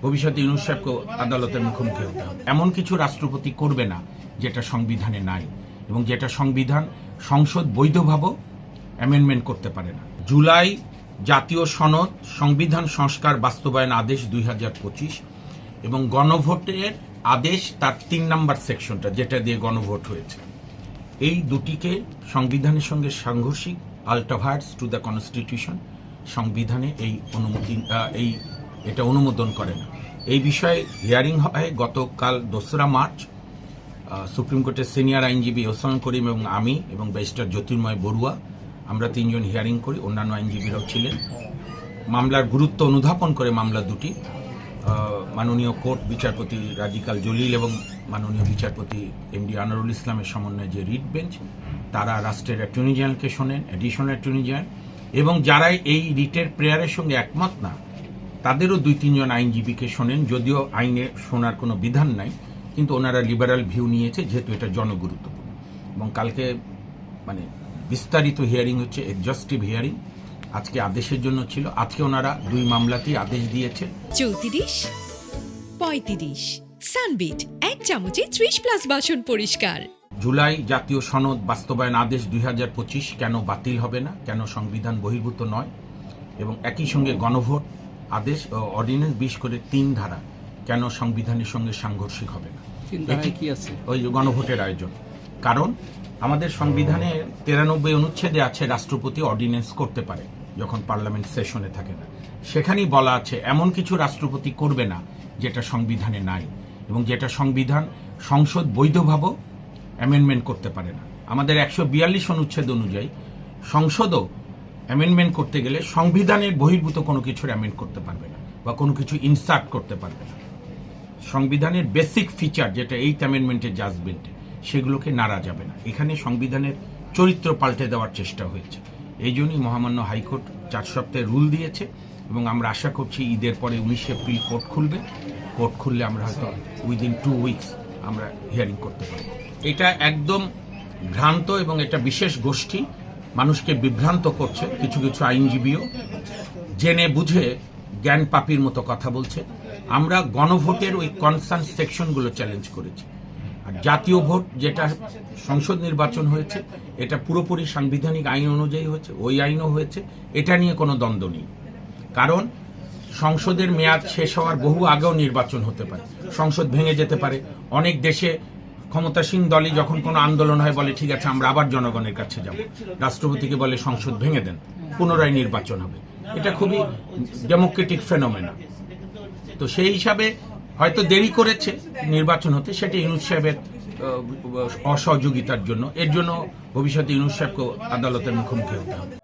ভবিষ্যতে ইউনূস সাহেবকে আদালতের মুখোমুখি হতে হবে। এমন কিছু রাষ্ট্রপতি করবে না যেটা সংবিধানে নাই এবং যেটা সংসদ বৈধভাবে অ্যামেন্ডমেন্ট করতে পারে না। জুলাই জাতীয় সনদ সংবিধান সংস্কার বাস্তবায়ন আদেশ 2025 এবং গণভোটের আদেশ তার 3 নম্বর সেকশনটা যেটা দিয়ে গণভোট হয়েছে, এই দুটিকে সংবিধানের সঙ্গে সাংঘর্ষিক, আল্টাভায়ার্স টু দ্য কনস্টিটিউশন। সংবিধানে এটা অনুমোদন করে না। এই বিষয়ে হিয়ারিং হয় গতকাল 2রা মার্চ। সুপ্রিম কোর্টের সিনিয়র আইনজীবী ওসমান করিম এবং আমি এবং ব্যারিস্টার জ্যোতির্ময় বড়ুয়া, আমরা 3 জন হিয়ারিং করি, অন্যান্য আইনজীবীরাও ছিলেন। মামলার গুরুত্ব অনুধাবন করে মামলা দুটি মাননীয় কোর্ট বিচারপতি রাজিকাল জলিল এবং মাননীয় বিচারপতি এমডি আনোয়ারুল ইসলামের সমন্বয়ে যে রিট বেঞ্চ, তারা রাষ্ট্রের অ্যাটর্নি জেনারেলকে শোনেন, অ্যাডিশনাল অ্যাটর্নি জেনারেল, এবং যারা এই রিটের প্রেয়ারের সঙ্গে একমত না তাদেরও 2-3 জন আইনজীবীকে শোনেন। যদিও আইনে শোনার কোনো বিধান নাই, কিন্তু ওনারা লিবারাল ভিউ নিয়েছে যেহেতু এটা জনগুরুত্বপূর্ণ। এবং কালকে বিস্তারিত হিয়ারিং হচ্ছে, এক্সজস্টিভ হিয়ারিং আজকে আদেশের জন্য ছিল। আজকে ওনারা 2 মামলাতেই আদেশ দিয়েছে। 34-35 সানবিট 1 চামচে 30+ বাসন পরিষ্কার। জুলাই জাতীয় সনদ বাস্তবায়ন আদেশ 2025 কেন বাতিল হবে না, কেন সংবিধান বহির্ভূত নয়, এবং একই সঙ্গে গণভোট আদেশ অর্ডিন্যান্স 20 করে 3 ধারা কেন সংবিধানের সঙ্গে সাংঘর্ষিক হবে না। এটি কি আছে? ওই গণভোটের আয়োজন। কারণ আমাদের সংবিধানের 93 অনুচ্ছেদে আছে রাষ্ট্রপতি অর্ডিন্যান্স করতে পারে যখন পার্লামেন্ট সেশনে থাকে না। সেখানেই বলা আছে এমন কিছু রাষ্ট্রপতি করবে না যেটা সংবিধানে নাই এবং যেটা সংসদ বৈধভাবে অ্যামেন্ডমেন্ট করতে পারে না। আমাদের 142 অনুচ্ছেদ অনুযায়ী সংসদও অ্যামেন্ডমেন্ট করতে গেলে সংবিধানের বহির্ভূত কোনো কিছুর অ্যামেন্ড করতে পারবে না বা কোনো কিছু ইনসার্ট করতে পারবে না। সংবিধানের বেসিক ফিচার যেটা 8th অ্যামেন্ডমেন্টের জাজমেন্টে, সেগুলোকে নাড়া যাবে না। এখানে সংবিধানের চরিত্র পাল্টে দেওয়ার চেষ্টা হয়েছে। এই জন্যই মহামান্য হাইকোর্ট 4 সপ্তাহে রুল দিয়েছে এবং আমরা আশা করছি ঈদের পরে 19 এপ্রিল কোর্ট খুলবে। কোর্ট খুললে আমরা হয়তো উইদিন 2 উইকস আমরা হিয়ারিং করতে পারব। এটা একদম ভ্রান্ত এবং এটা বিশেষ গোষ্ঠী মানুষকে বিভ্রান্ত করছে। কিছু কিছু আইনজীবীও জেনে বুঝে জ্ঞান পাপীর মতো কথা বলছে। আমরা গণভোটের ওই কনসার্ন সেকশনগুলো চ্যালেঞ্জ করেছি। আর জাতীয় ভোট যেটা সংসদ নির্বাচন হয়েছে, এটা পুরোপুরি সাংবিধানিক আইন অনুযায়ী হয়েছে, ওই আইনও হয়েছে, এটা নিয়ে কোনো দ্বন্দ্ব নেই। কারণ সংসদের মেয়াদ শেষ হওয়ার বহু আগেও নির্বাচন হতে পারে, সংসদ ভেঙে যেতে পারে। অনেক দেশে ক্ষমতাসীন দলই যখন কোনো আন্দোলন হয় বলে ঠিক আছে আমরা আবার জনগণের কাছে যাব, রাষ্ট্রপতিকে বলে সংসদ ভেঙে দেন, পুনরায় নির্বাচন হবে। এটা খুবই ডেমোক্রেটিক ফেনোমেনা। তো সেই হিসাবে হয়তো দেরি করেছে নির্বাচন হতে, সেটা ইউনূস সাহেবের অসহযোগিতার জন্য। এর জন্য ভবিষ্যতে ইউনূস সাহেবকে আদালতের মুখোমুখি হতে হবে।